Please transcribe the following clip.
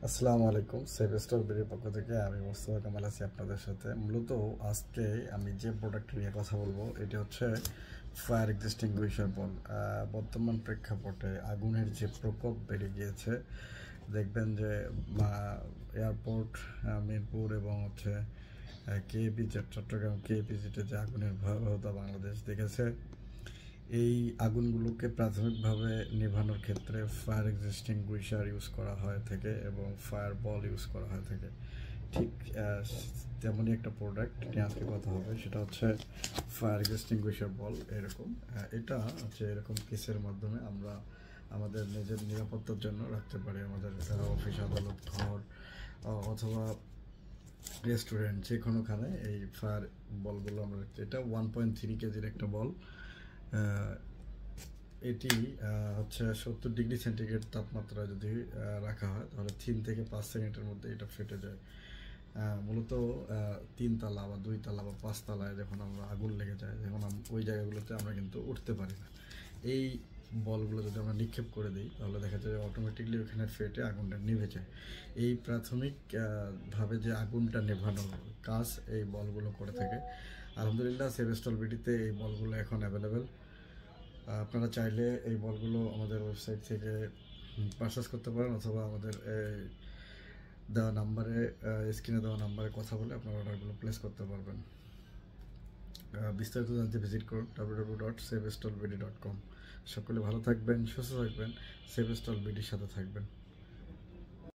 আসসালামু আলাইকুম। Save store বিডির পক্ষ থেকে আমি মোস্তফা কামাল আছি আপনাদের সাথে। মূলত আজকে আমি যে প্রোডাক্ট নিয়ে কথা বলবো এটি হচ্ছে ফায়ার এক্সটিংগুইশার বল। বর্তমান প্রেক্ষাপটে আগুনের যে প্রকোপ বেড়ে গিয়েছে, দেখবেন যে এয়ারপোর্ট মিরপুর এবং হচ্ছে কেএপিজে চট্টগ্রাম কেএপিজিতে যে আগুনের ভয়াবহতা বাংলাদেশ দেখেছে। এই আগুনগুলোকে প্রাথমিকভাবে নেভানোর ক্ষেত্রে ফায়ার এক্সটিংগুইশার ইউজ করা হয়ে থাকে এবং ফায়ার বল ইউজ করা হয়ে থাকে। ঠিক তেমনই একটা প্রোডাক্ট নিয়ে আজকে কথা হবে, সেটা হচ্ছে ফায়ার এক্সটিংগুইশার বল। এরকম এটা হচ্ছে এরকম কেসের মাধ্যমে আমরা আমাদের নিজের নিরাপত্তার জন্য রাখতে পারি। আমাদের অফিস, আদালত, ঘর অথবা রেস্টুরেন্ট, যে কোনোখানে এই ফায়ার বলগুলো আমরা রাখছি। এটা 1.3 কেজির একটা বল। এটি হচ্ছে 70 ডিগ্রি সেন্টিগ্রেড তাপমাত্রায় যদি রাখা হয় তাহলে 3 থেকে 5 সেকেন্ডের মধ্যে এটা ফেটে যায়। মূলত 3 তলা বা 2 তলা বা 5 তলায় যখন আমরা আগুন লেগে যায়, যখন ওই জায়গাগুলোতে আমরা কিন্তু উঠতে পারি না। এই বলগুলো যদি আমরা নিক্ষেপ করে দিই তাহলে দেখা যায় অটোমেটিকলি ওখানে ফেটে আগুনটা নিভে যায়। এই প্রাথমিক ভাবে যে আগুনটা নেভানোর কাজ এই বলগুলো করে থাকে। আলহামদুলিল্লাহ, সেভেস্টল বিডিতে এই বলগুলো এখন অ্যাভেলেবেল। আপনারা চাইলে এই বলগুলো আমাদের ওয়েবসাইট থেকে পারচেস করতে পারেন অথবা আমাদের দেওয়া নাম্বারে, স্ক্রিনে দেওয়া নাম্বারে কথা বলে আপনারা অর্ডারগুলো প্লেস করতে পারবেন। বিস্তারিত জানতে ভিজিট করুন www.savestolbd.com। সকলে ভালো থাকবেন, সুস্থ থাকবেন, সেভেস্টল বিডির সাথে থাকবেন।